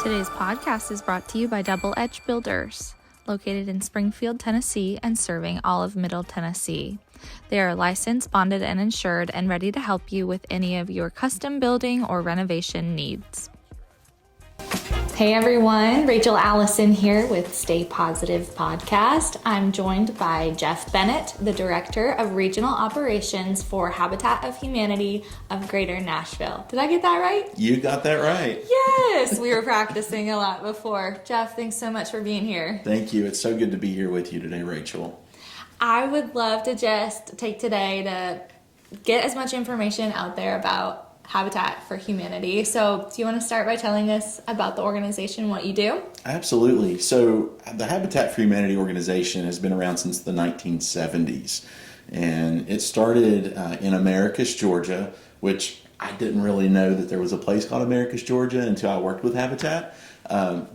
Today's podcast is brought to you by Double Edge Builders, located in Springfield, Tennessee, and serving all of Middle Tennessee. They are licensed, bonded, and insured, and ready to help you with any of your custom building or renovation needs. Hey everyone, Rachel Allison here with Stay Positive Podcast. I'm joined by Jeff Bennett, the Director of Regional Operations for Habitat of Humanity of Greater Nashville. Did I get that right? You got that right. Yes, we were practicing a lot before. Jeff, thanks so much for being here. Thank you. It's so good to be here with you today, Rachel. I would love to just take today to get as much information out there about Habitat for Humanity. So do you want to start by telling us about the organization, what you do? Absolutely. So the Habitat for Humanity organization has been around since the 1970s. And it started in Americus, Georgia, which I didn't really know that there was a place called Americus, Georgia until I worked with Habitat.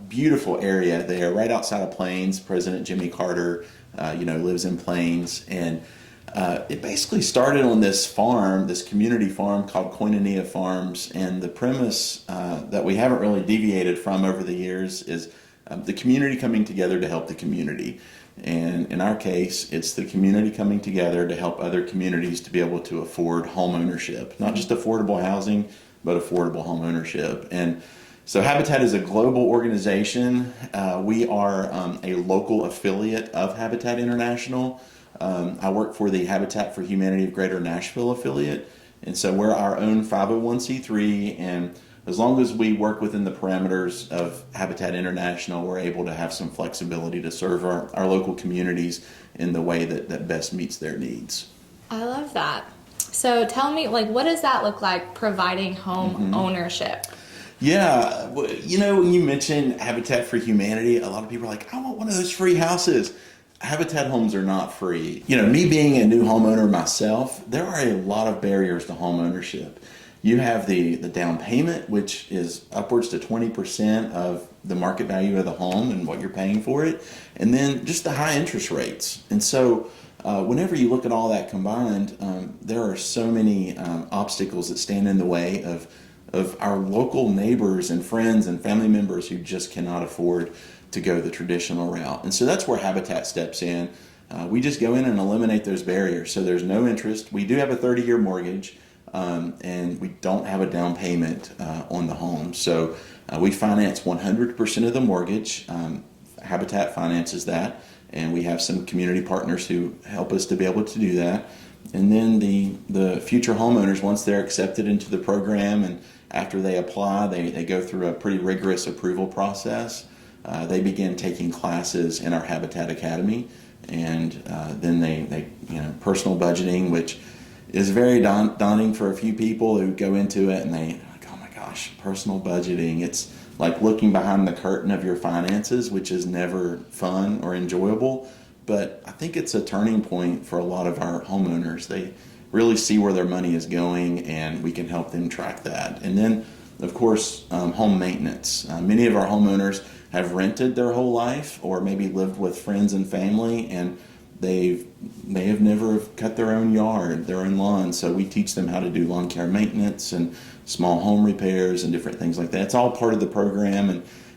Beautiful area there, right outside of Plains. President Jimmy Carter, lives in Plains. And it basically started on this farm, this community farm called Koinonia Farms, and the premise that we haven't really deviated from over the years is the community coming together to help the community. And in our case, it's the community coming together to help other communities to be able to afford home ownership, not just affordable housing, but affordable home ownership. And so Habitat is a global organization. We are a local affiliate of Habitat International. I work for the Habitat for Humanity of Greater Nashville affiliate, and so we're our own 501c3, and as long as we work within the parameters of Habitat International, we're able to have some flexibility to serve our local communities in the way that best meets their needs. I love that. So tell me, what does that look like, providing home ownership? Yeah, when you mention Habitat for Humanity, a lot of people are like, I want one of those free houses. Habitat homes are not free. Me being a new homeowner myself, there are a lot of barriers to home ownership. You have the down payment, which is upwards to 20% of the market value of the home and what you're paying for it, and then just the high interest rates. And so whenever you look at all that combined, there are so many obstacles that stand in the way of our local neighbors and friends and family members who just cannot afford to go the traditional route. And so that's where Habitat steps in. We just go in and eliminate those barriers. So there's no interest. We do have a 30-year mortgage, and we don't have a down payment on the home. So we finance 100% of the mortgage. Habitat finances that, and we have some community partners who help us to be able to do that. And then the future homeowners, once they're accepted into the program and after they apply, they go through a pretty rigorous approval process. They begin taking classes in our Habitat Academy, and then they personal budgeting, which is very daunting for a few people who go into it and they like, oh my gosh, personal budgeting. It's like looking behind the curtain of your finances, which is never fun or enjoyable. But I think it's a turning point for a lot of our homeowners. They really see where their money is going, and we can help them track that. And then, of course, home maintenance. Many of our homeowners have rented their whole life or maybe lived with friends and family, and they have never cut their own yard, their own lawn. So we teach them how to do lawn care maintenance and small home repairs and different things like that. It's all part of the program,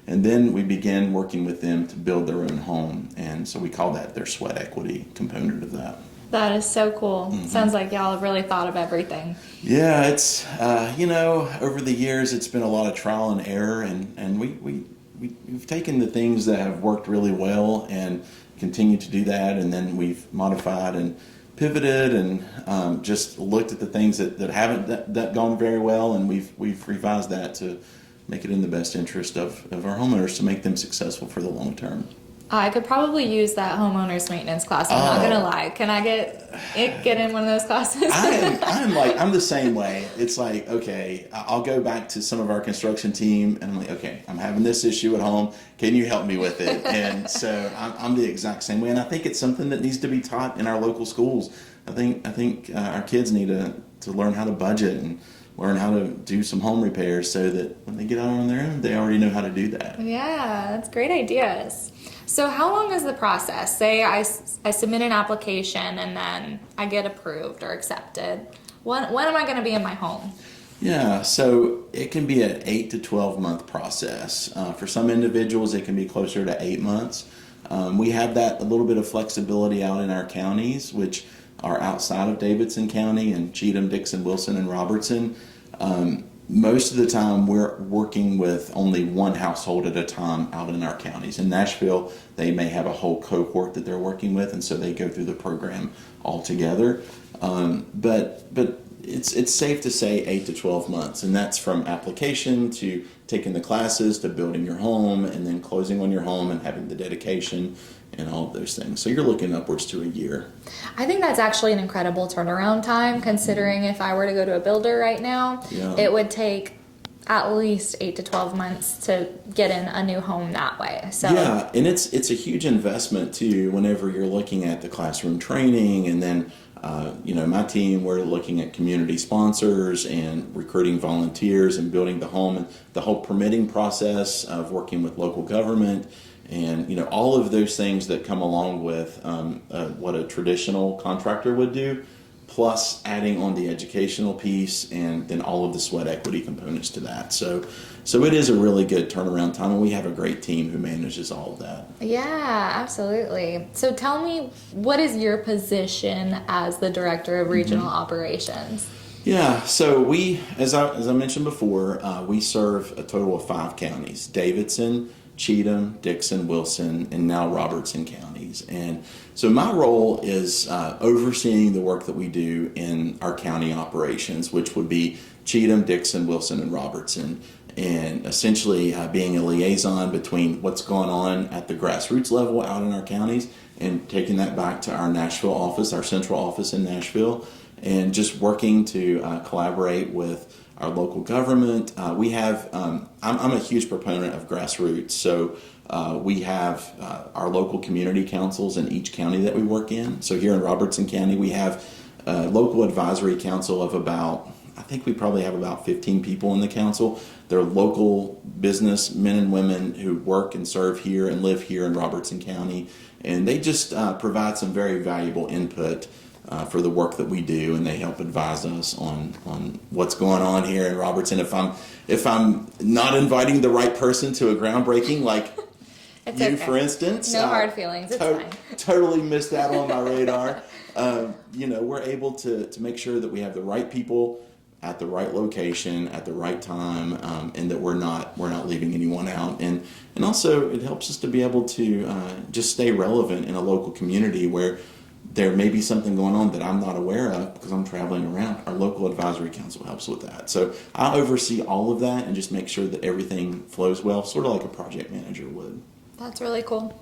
and then we begin working with them to build their own home. And so we call that their sweat equity component of that. That is so cool. Sounds like y'all have really thought of everything. Yeah, it's, over the years, it's been a lot of trial and error, and we've taken the things that have worked really well and continue to do that, and then we've modified and pivoted and just looked at the things that haven't that gone very well, and we've revised that to make it in the best interest of our homeowners to make them successful for the long term. I could probably use that homeowners maintenance class. I'm not gonna lie. Can I get in one of those classes? I'm the same way. It's like, okay, I'll go back to some of our construction team and I'm like, okay, I'm having this issue at home. Can you help me with it? And so I'm the exact same way. And I think it's something that needs to be taught in our local schools. I think our kids need to learn how to budget and learn how to do some home repairs so that when they get out on their own, they already know how to do that. Yeah, that's great ideas. So how long is the process? Say I submit an application and then I get approved or accepted. When am I going to be in my home? Yeah, so it can be an 8 to 12 month process. For some individuals, it can be closer to 8 months. We have that a little bit of flexibility out in our counties, which are outside of Davidson County and Cheatham, Dixon, Wilson, and Robertson. Most of the time, we're working with only one household at a time out in our counties. In Nashville, they may have a whole cohort that they're working with, and so they go through the program all together. But it's safe to say 8 to 12 months, and that's from application to taking the classes to building your home and then closing on your home and having the dedication and all of those things. So you're looking upwards to a year. I think that's actually an incredible turnaround time, considering if I were to go to a builder right now, it would take at least 8 to 12 months to get in a new home that way. So yeah, and it's a huge investment too whenever you're looking at the classroom training, and then my team, we're looking at community sponsors and recruiting volunteers and building the home and the whole permitting process of working with local government, and all of those things that come along with what a traditional contractor would do, plus adding on the educational piece and then all of the sweat equity components to that. So it is a really good turnaround time, and we have a great team who manages all of that. Yeah, absolutely. So tell me, what is your position as the Director of Regional Operations? Yeah, so we, as I mentioned before, we serve a total of 5 counties: Davidson, Cheatham, Dixon, Wilson, and now Robertson counties. And so my role is overseeing the work that we do in our county operations, which would be Cheatham, Dixon, Wilson, and Robertson, and essentially being a liaison between what's going on at the grassroots level out in our counties and taking that back to our Nashville office, our central office in Nashville, and just working to collaborate with our local government. We have, I'm a huge proponent of grassroots, so we have our local community councils in each county that we work in. So here in Robertson County, we have a local advisory council of about, I think we probably have about 15 people in the council. They're local business men and women who work and serve here and live here in Robertson County, and they just provide some very valuable input for the work that we do, and they help advise us on what's going on here in Robertson. If I'm not inviting the right person to a groundbreaking, like it's you, okay. for instance, no hard feelings. It's fine. Totally missed that on my radar. We're able to make sure that we have the right people at the right location at the right time, and that we're not leaving anyone out, and also it helps us to be able to just stay relevant in a local community where there may be something going on that I'm not aware of because I'm traveling around. Our local advisory council helps with that. So I oversee all of that and just make sure that everything flows well, sort of like a project manager would. That's really cool.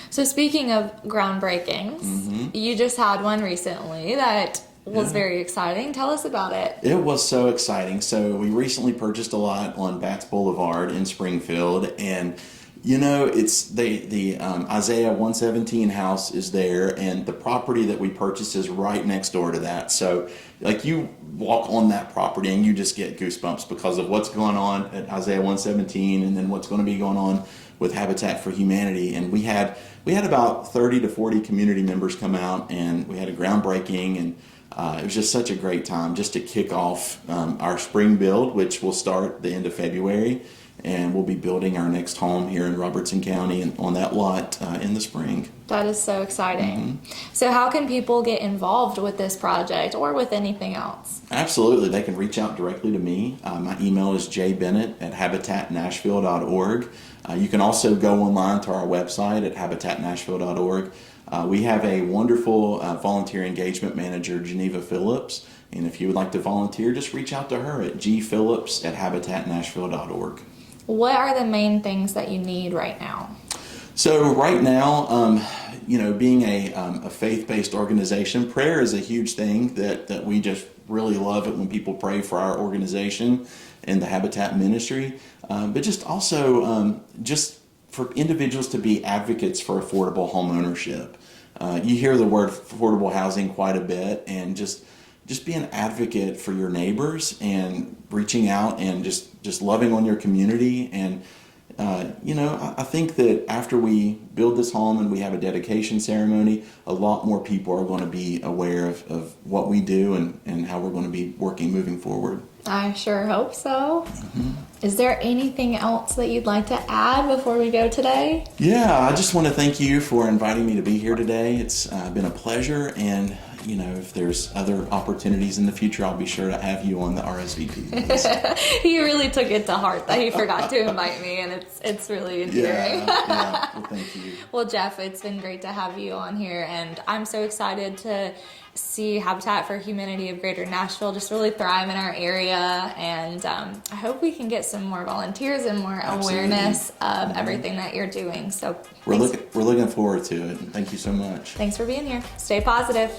So speaking of groundbreakings, you just had one recently that was very exciting. Tell us about it. It was so exciting. So we recently purchased a lot on Batts Boulevard in Springfield, and it's the Isaiah 117 house is there, and the property that we purchased is right next door to that. So, like, you walk on that property and you just get goosebumps because of what's going on at Isaiah 117, and then what's going to be going on with Habitat for Humanity. And we had about 30 to 40 community members come out, and we had a groundbreaking, and it was just such a great time just to kick off our spring build, which will start the end of February. And we'll be building our next home here in Robertson County and on that lot in the spring. That is so exciting. So how can people get involved with this project or with anything else? Absolutely. They can reach out directly to me. My email is jbennett@habitatnashville.org. You can also go online to our website at habitatnashville.org. We have a wonderful volunteer engagement manager, Geneva Phillips. And if you would like to volunteer, just reach out to her at gphillips@habitatnashville.org. What are the main things that you need right now? So right now, being a faith-based organization, prayer is a huge thing that we just really love it when people pray for our organization and the Habitat ministry. But just also just for individuals to be advocates for affordable home ownership. You hear the word affordable housing quite a bit, and just be an advocate for your neighbors and reaching out and just loving on your community. And I think that after we build this home and we have a dedication ceremony, a lot more people are going to be aware of what we do and how we're going to be working moving forward. I sure hope so. Is there anything else that you'd like to add before we go today? Yeah, I just want to thank you for inviting me to be here today. It's been a pleasure, and if there's other opportunities in the future, I'll be sure to have you on the RSVP list. He really took it to heart that he forgot to invite me, and it's really endearing. Yeah. Well, thank you. Well, Jeff, it's been great to have you on here, and I'm so excited to see Habitat for Humanity of Greater Nashville just really thrive in our area, and I hope we can get some more volunteers and more awareness of everything that you're doing. So we're looking forward to it. Thank you so much. Thanks for being here. Stay positive.